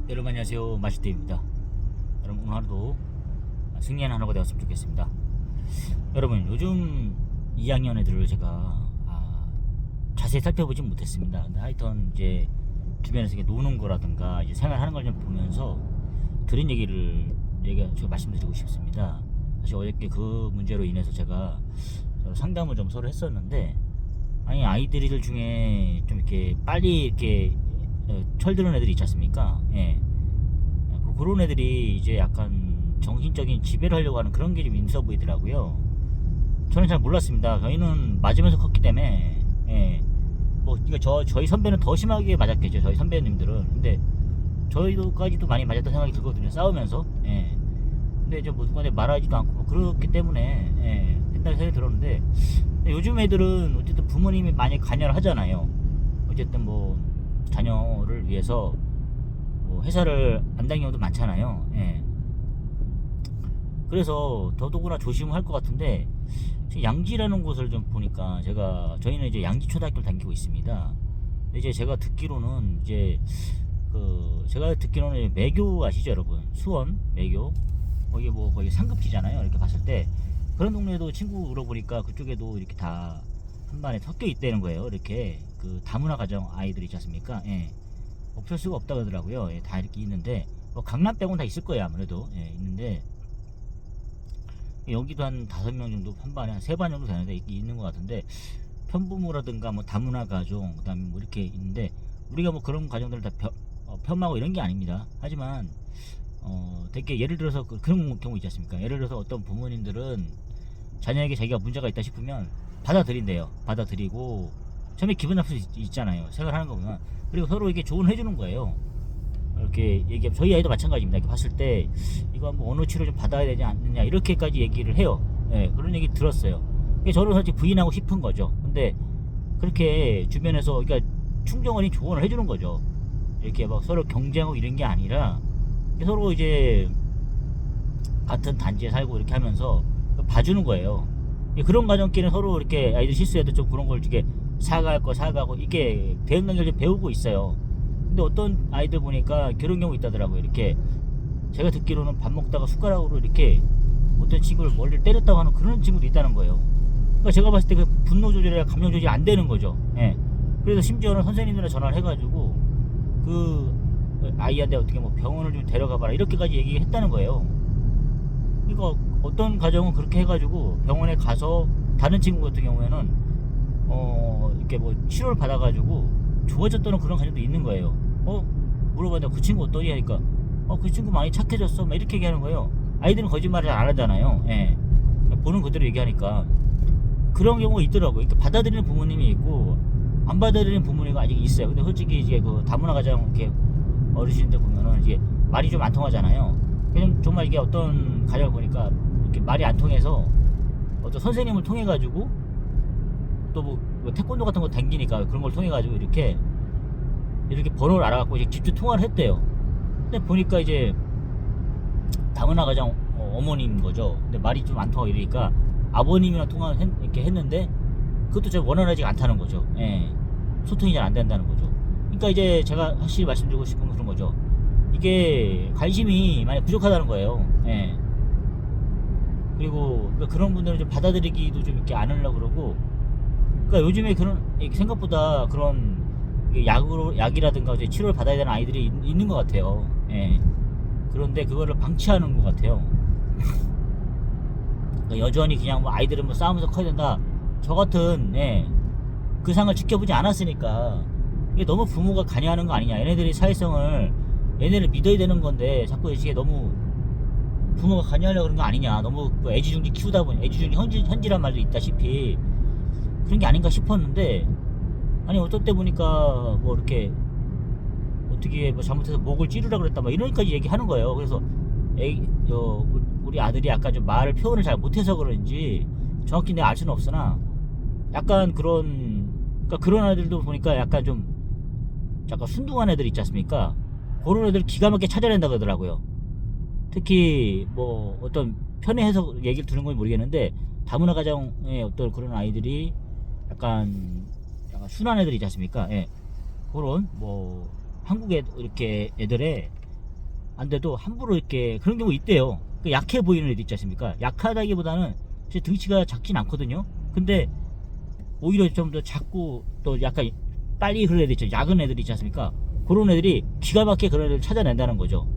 여러분 안녕하세요, 마시대입니다. 여러분 오늘 하루도 승리하는 하루가 되었으면 좋겠습니다. 여러분 요즘 2학년 애들을 제가 자세히 살펴보진 못했습니다. 근데 하여튼 이제 주변에서 이렇게 노는 거라든가 이제 생활하는 걸 좀 보면서 들은 제가 말씀드리고 싶습니다. 사실 어저께 그 문제로 인해서 제가 서로 상담을 좀 서로 했었는데, 아니 아이들 중에 좀 이렇게 빨리 이렇게 철드는 애들이 있지 않습니까? 예. 그런 애들이 이제 약간 정신적인 지배를 하려고 하는 그런 게 좀 있어 보이더라고요. 저는 잘 몰랐습니다. 저희는 맞으면서 컸기 때문에, 예. 뭐, 이거 저희 선배는 더 심하게 맞았겠죠. 저희 선배님들은. 근데, 저희도까지도 많이 맞았던 생각이 들거든요. 싸우면서. 예. 근데 저 누구한테 말하지도 않고, 뭐 그렇기 때문에, 예. 했다는 생각이 들었는데, 요즘 애들은 어쨌든 부모님이 많이 관여를 하잖아요. 어쨌든 뭐, 자녀를 위해서 뭐 회사를 안 다니는 경우도 많잖아요. 예. 그래서 더더구나 조심할 것 같은데, 양지라는 곳을 좀 보니까 저희는 이제 양지초등학교를 다니고 있습니다. 근데 이제 제가 듣기로는 매교 아시죠, 여러분? 수원 매교 거기 뭐 거기 상급지잖아요. 이렇게 봤을 때 그런 동네도 친구 물어보니까 그쪽에도 이렇게 다 한 반에 섞여 있다는 거예요. 이렇게 그 다문화 가정 아이들 있지 않습니까? 예. 없을 수가 없다 그러더라고요. 예, 다 이렇게 있는데 뭐 강남 빼고는 다 있을 거예요. 아무래도 예, 있는데 여기도 한 5명 정도 한 반에 한 3반 정도 되는데 있는 것 같은데, 편부모라든가 뭐 다문화 가정 그다음에 뭐 이렇게 있는데, 우리가 뭐 그런 가정들을 다 폄하하고 이런 게 아닙니다. 하지만 되게 예를 들어서 그런 경우 있지 않습니까? 예를 들어서 어떤 부모님들은 자녀에게 자기가 문제가 있다 싶으면 받아들인대요. 받아들이고 처음에 기분 나쁠 수 있잖아요. 생활하는 거 보면. 그리고 서로 이게 조언을 해주는 거예요. 이렇게 저희 아이도 마찬가지입니다. 이렇게 봤을 때 이거 한번 언어 치료 좀 받아야 되지 않느냐 이렇게까지 얘기를 해요. 예, 그런 얘기 들었어요. 저는 솔직히 부인하고 싶은 거죠. 근데 그렇게 주변에서 그러니까 충정원이 조언을 해주는 거죠. 이렇게 막 서로 경쟁하고 이런 게 아니라 서로 이제 같은 단지에 살고 이렇게 하면서 봐주는 거예요. 그런 가정끼리는 서로 이렇게 아이들 실수해도 좀 그런 걸 이렇게 사과할 거 사과하고 이게 대응 관계를 좀 배우고 있어요. 근데 어떤 아이들 보니까 그런 경우 있다더라고요. 이렇게 제가 듣기로는 밥 먹다가 숟가락으로 이렇게 어떤 친구를 머리를 때렸다고 하는 그런 친구도 있다는 거예요. 그러니까 제가 봤을 때 그 분노 조절이나 감정 조절이 안 되는 거죠. 예. 그래서 심지어는 선생님들한테 전화를 해가지고 그 아이한테 어떻게 뭐 병원을 좀 데려가 봐라 이렇게까지 얘기했다는 거예요. 그러니까 어떤 가정은 그렇게 해가지고 병원에 가서 다른 친구 같은 경우에는 이렇게 뭐 치료를 받아가지고 좋아졌다는 그런 가정도 있는 거예요. 물어봤는데 그 친구 어떠냐 하니까 그 친구 많이 착해졌어 막 이렇게 얘기하는 거예요. 아이들은 거짓말을 안 하잖아요. 예. 보는 그대로 얘기하니까 그런 경우가 있더라고요. 그러니까 받아들이는 부모님이 있고 안 받아들이는 부모님이 아직 있어요. 근데 솔직히 이제 그 다문화 가정 이렇게 어르신들 보면은 이게 말이 좀 안 통하잖아요. 그냥 정말 이게 어떤 가정을 보니까 이렇게 말이 안 통해서 어떤 선생님을 통해 가지고 또 뭐 태권도 같은 거 당기니까 그런 걸 통해 가지고 이렇게 번호를 알아갖고 이제 직접 통화를 했대요. 근데 보니까 이제 다문화 가정 어머니인 거죠. 근데 말이 좀 안 통하고 이러니까 아버님이랑 통화를 이렇게 했는데 그것도 좀 원활하지 않다는 거죠. 예. 소통이 잘 안 된다는 거죠. 그러니까 이제 제가 확실히 말씀드리고 싶은 건 그런 거죠. 이게 관심이 많이 부족하다는 거예요. 예. 그리고 그러니까 그런 분들은 좀 받아들이기도 좀 이렇게 안 하려고 그러고, 그러니까 요즘에 그런 생각보다 그런 약이라든가 이제 치료를 받아야 되는 아이들이 있는 것 같아요. 예. 그런데 그거를 방치하는 것 같아요. 그러니까 여전히 그냥 뭐 아이들은 뭐 싸우면서 커야 된다. 저 같은 그 상을 지켜보지 않았으니까 이게 너무 부모가 관여하는 거 아니냐. 얘네들이 사회성을 얘네를 믿어야 되는 건데 자꾸 이게 너무 부모가 관여하려고 그런 거 아니냐. 너무 뭐 애지중지 키우다 보니 애지중지 현지란 말도 있다시피 그런 게 아닌가 싶었는데, 아니 어떨 때 보니까 뭐 이렇게 어떻게 뭐 잘못해서 목을 찌르라 그랬다 막 이런까지 얘기하는 거예요. 그래서 우리 아들이 약간 좀 말을 표현을 잘 못해서 그런지 정확히 내가 알 수는 없으나 약간 그러니까 그런 아이들도 보니까 약간 순둥한 애들 있지 않습니까? 그런 애들 기가 막히게 찾아낸다 그러더라고요. 특히 뭐 어떤 편의 해석 얘기를 들은 건 모르겠는데 다문화 가정의 어떤 그런 아이들이 약간 순한 애들 있지 않습니까? 예. 그런 뭐 한국에 이렇게 애들의 안 돼도 함부로 이렇게 그런 경우 있대요. 그 약해 보이는 애들 있지 않습니까? 약하다기보다는 제 등치가 작진 않거든요. 근데 오히려 좀 더 작고 또 약간 빨리 흐르는 애들 있죠. 작은 애들 있지 않습니까? 그런 애들이 기가 막히게 그런 애들을 찾아낸다는 거죠.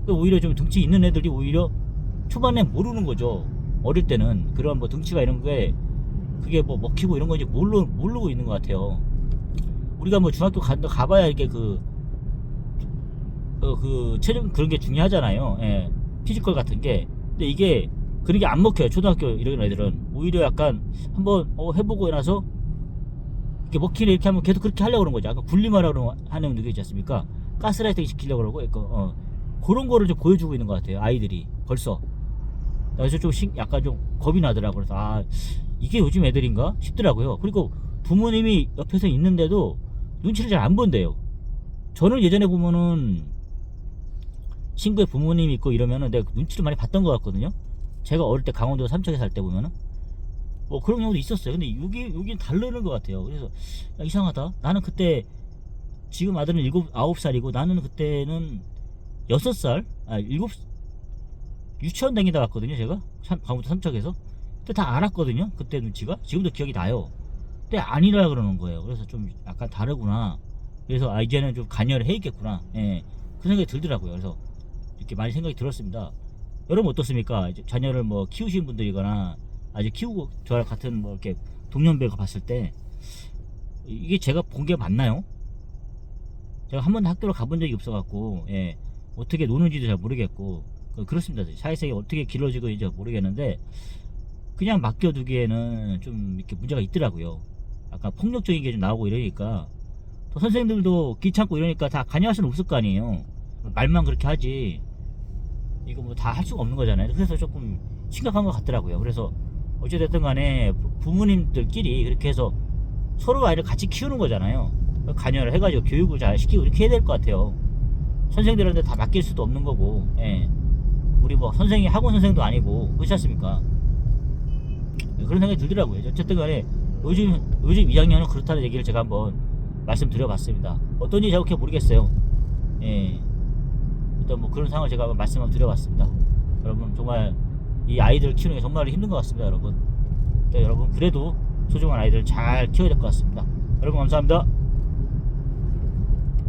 오히려 좀 등치 있는 애들이 오히려 초반에 모르는 거죠. 어릴 때는 그런 뭐 등치가 이런 게 그게 뭐 먹히고 이런 건지 모르고 있는 것 같아요. 우리가 뭐 중학교 가봐야 이렇게 그 체중 그런 게 중요하잖아요. 예. 피지컬 같은 게. 근데 이게 그런 게 안 먹혀요. 초등학교 이런 애들은 오히려 약간 한번 해보고 나서 이렇게 먹히네 이렇게 하면 계속 그렇게 하려고 그러는 거죠. 아까 분리마라고 하는 게 있지 않습니까? 가스라이팅 시키려고 그러고 그런 거를 좀 보여주고 있는 것 같아요. 아이들이 벌써. 그래서 좀 약간 좀 겁이 나더라고요. 그래서 이게 요즘 애들인가 싶더라고요. 그리고 부모님이 옆에서 있는데도 눈치를 잘 안 본대요. 저는 예전에 보면은 친구의 부모님이 있고 이러면은 내가 눈치를 많이 봤던 것 같거든요. 제가 어릴 때 강원도 삼척에 살 때 보면은 뭐 그런 경우도 있었어요. 근데 여긴 다르는 것 같아요. 그래서 야, 이상하다. 나는 그때 지금 아들은 9살이고 나는 그때는 6살, 7 유치원 다니다 왔거든요. 제가 강원도 삼척에서. 그때 다 알았거든요. 그때 눈치가 지금도 기억이 나요. 그때 아니라 그러는 거예요. 그래서 좀 약간 다르구나. 그래서 이제는 좀 간여를 해야겠구나. 예, 그 생각이 들더라고요. 그래서 이렇게 많이 생각이 들었습니다. 여러분 어떻습니까? 이제 자녀를 뭐 키우시는 분들이거나 아직 키우고 저랑 같은 뭐 이렇게 동년배가 봤을 때 이게 제가 본 게 맞나요? 제가 한 번도 학교를 가본 적이 없어갖고 예, 어떻게 노는지도 잘 모르겠고 그렇습니다. 사회생이 어떻게 길러지고 이제 모르겠는데 그냥 맡겨두기에는 좀 이렇게 문제가 있더라고요. 약간 폭력적인 게 좀 나오고 이러니까 또 선생님들도 귀찮고 이러니까 다 관여할 수는 없을 거 아니에요. 말만 그렇게 하지 이거 뭐 다 할 수가 없는 거잖아요. 그래서 조금 심각한 것 같더라고요. 그래서 어찌됐든 간에 부모님들끼리 그렇게 해서 서로 아이를 같이 키우는 거잖아요. 관여를 해가지고 교육을 잘 시키고 이렇게 해야 될 것 같아요. 선생들한테 다 맡길 수도 없는 거고 예. 우리 뭐 선생이 학원 선생도 아니고 그렇지 않습니까? 그런 생각이 들더라고요. 어쨌든 간에 요즘 2학년은 그렇다는 얘기를 제가 한번 말씀드려봤습니다. 어떤지 정확히 모르겠어요. 예. 일단 뭐 그런 상황을 제가 한번 말씀을 드려봤습니다. 여러분 정말 이 아이들 키우는 게 정말 힘든 것 같습니다. 여러분. 여러분 그래도 소중한 아이들 잘 키워야 될 것 같습니다. 여러분 감사합니다.